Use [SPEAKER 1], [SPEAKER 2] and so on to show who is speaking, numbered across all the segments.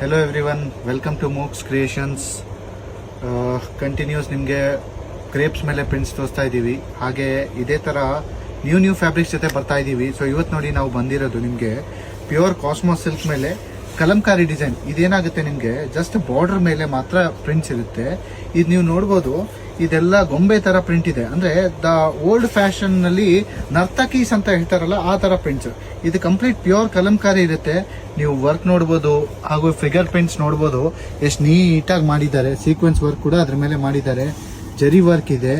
[SPEAKER 1] Hello everyone, welcome to Mooks Creations. Continues ನಿಮಗೆ crepes ಮೇಲೆ prints ತೋರಿಸ್ತಾ ಇದ್ದೀವಿ. ಹಾಗೆ ಇದೇ ಥರ ನ್ಯೂ ಫ್ಯಾಬ್ರಿಕ್ಸ್ ಜೊತೆ ಬರ್ತಾ ಇದ್ದೀವಿ. ಸೊ ಇವತ್ತು ನೋಡಿ ನಾವು ಬಂದಿರೋದು ನಿಮಗೆ ಪ್ಯೂರ್ ಕಾಸ್ಮೋಸ್ ಸಿಲ್ಕ್ ಮೇಲೆ ಕಲಂಕಾರಿ ಡಿಸೈನ್. ಇದೇನಾಗುತ್ತೆ ನಿಮಗೆ ಜಸ್ಟ್ ಬಾರ್ಡರ್ ಮೇಲೆ ಮಾತ್ರ ಪ್ರಿಂಟ್ಸ್ ಇರುತ್ತೆ. ಇದು ನೀವು ನೋಡ್ಬೋದು, ಇದೆಲ್ಲ ಗೊಂಬೆ ತರ ಪ್ರಿಂಟ್ ಇದೆ. ಅಂದ್ರೆ ದ ಓಲ್ಡ್ ಫ್ಯಾಷನ್ ನಲ್ಲಿ ನರ್ತಕೀಸ್ ಅಂತ ಹೇಳ್ತಾರಲ್ಲ ಆ ತರ ಪ್ರಿಂಟ್ಸ್. ಇದು ಕಂಪ್ಲೀಟ್ ಪ್ಯೂರ್ ಕಲಂಕಾರಿ ಇರುತ್ತೆ. ನೀವು ವರ್ಕ್ ನೋಡ್ಬೋದು, ಹಾಗೂ ಫಿಗರ್ ಪ್ರಿಂಟ್ಸ್ ನೋಡ್ಬೋದು, ಎಷ್ಟು ನೀಟಾಗಿ ಮಾಡಿದ್ದಾರೆ. ಸೀಕ್ವೆನ್ಸ್ ವರ್ಕ್ ಕೂಡ ಅದ್ರ ಮೇಲೆ ಮಾಡಿದ್ದಾರೆ. ಜರಿ ವರ್ಕ್ ಇದೆ,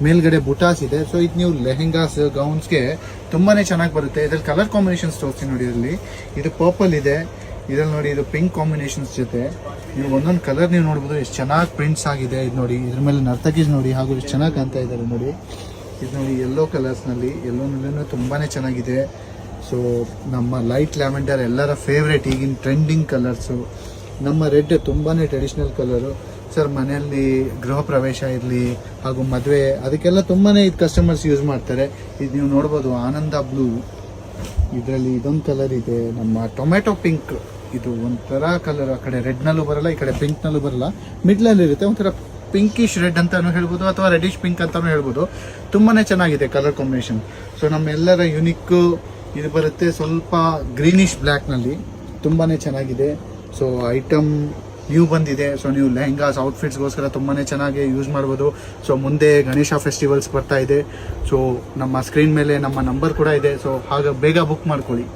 [SPEAKER 1] ಮೇಲ್ಗಡೆ ಬುಟಾಸ್ ಇದೆ. ಸೊ ಇದು ನೀವು ಲೆಹೆಂಗಾಸ್, ಗೌನ್ಸ್ಗೆ ತುಂಬಾನೇ ಚೆನ್ನಾಗಿ ಬರುತ್ತೆ. ಇದ್ರಲ್ಲಿ ಕಲರ್ ಕಾಂಬಿನೇಷನ್ಸ್ ತೋರಿಸ್ತೀನಿ ನೋಡಿ. ಇದರಲ್ಲಿ ಇದು ಪರ್ಪಲ್ ಇದೆ, ಇದ್ರಲ್ಲಿ ನೋಡಿ ಇದು ಪಿಂಕ್ ಕಾಂಬಿನೇಷನ್ಸ್ ಜೊತೆ ನೀವು ಒಂದೊಂದು ಕಲರ್ ನೀವು ನೋಡ್ಬೋದು, ಎಷ್ಟು ಚೆನ್ನಾಗಿ ಪ್ರಿಂಟ್ಸ್ ಆಗಿದೆ. ಇದು ನೋಡಿ, ಇದ್ರ ಮೇಲೆ ನರ್ತಕೀಸ್ ನೋಡಿ, ಹಾಗೂ ಎಷ್ಟು ಚೆನ್ನಾಗಿ ಕಾಣ್ತಾ ಇದ್ದಾರೆ ನೋಡಿ. ಇದು ನೋಡಿ ಯೆಲ್ಲೋ ಕಲರ್ಸ್ನಲ್ಲಿ, ಯೆಲ್ಲೋನಲ್ಲೂ ತುಂಬಾನೇ ಚೆನ್ನಾಗಿದೆ. ಸೊ ನಮ್ಮ ಲೈಟ್ ಲ್ಯಾವೆಂಡರ್ ಎಲ್ಲರ ಫೇವ್ರೇಟ್, ಈಗಿನ ಟ್ರೆಂಡಿಂಗ್ ಕಲರ್ಸು. ನಮ್ಮ ರೆಡ್ ತುಂಬಾನೇ ಟ್ರೆಡಿಷನಲ್ ಕಲರು. ಸರ್ ಮನೆಯಲ್ಲಿ ಗೃಹ ಪ್ರವೇಶ ಇರಲಿ ಹಾಗೂ ಮದುವೆ, ಅದಕ್ಕೆಲ್ಲ ತುಂಬಾನೇ ಇದು ಕಸ್ಟಮರ್ಸ್ ಯೂಸ್ ಮಾಡ್ತಾರೆ. ಇದು ನೀವು ನೋಡ್ಬೋದು ಆನಂದ ಬ್ಲೂ, ಇದರಲ್ಲಿ ಇದೊಂದು ಕಲರ್ ಇದೆ, ನಮ್ಮ ಟೊಮೆಟೊ ಪಿಂಕ್. ಇದು ಒಂಥರ ಕಲರ್, ಆ ಕಡೆ ರೆಡ್ನಲ್ಲೂ ಬರಲ್ಲ, ಈ ಕಡೆ ಪಿಂಕ್ನಲ್ಲೂ ಬರಲ್ಲ, ಮಿಡ್ಲಲ್ಲಿ ಇರುತ್ತೆ. ಒಂಥರ ಪಿಂಕಿಶ್ ರೆಡ್ ಅಂತಾನು ಹೇಳ್ಬೋದು, ಅಥವಾ ರೆಡಿಶ್ ಪಿಂಕ್ ಅಂತಾನು ಹೇಳ್ಬೋದು. ತುಂಬಾನೇ ಚೆನ್ನಾಗಿದೆ ಕಲರ್ ಕಾಂಬಿನೇಷನ್. ಸೊ ನಮ್ಮೆಲ್ಲರ ಯುನಿಕ್ ಇದು ಬರುತ್ತೆ, ಸ್ವಲ್ಪ ಗ್ರೀನಿಶ್ ಬ್ಲ್ಯಾಕ್ನಲ್ಲಿ ತುಂಬಾನೇ ಚೆನ್ನಾಗಿದೆ. ಸೊ ಐಟಮ್ ನ್ಯೂ ಬಂದಿದೆ. ಸೊ ನೀವು ಲೆಹಂಗಾಸ್, ಔಟ್ಫಿಟ್ಸ್ಗೋಸ್ಕರ ತುಂಬಾನೇ ಚೆನ್ನಾಗಿ ಯೂಸ್ ಮಾಡ್ಬೋದು. ಸೊ ಮುಂದೆ ಗಣೇಶ ಫೆಸ್ಟಿವಲ್ಸ್ ಬರ್ತಾ ಇದೆ. ಸೊ ನಮ್ಮ ಸ್ಕ್ರೀನ್ ಮೇಲೆ ನಮ್ಮ ನಂಬರ್ ಕೂಡ ಇದೆ. ಸೊ ಹಾಗೆ ಬೇಗ ಬುಕ್ ಮಾಡ್ಕೊಳ್ಳಿ.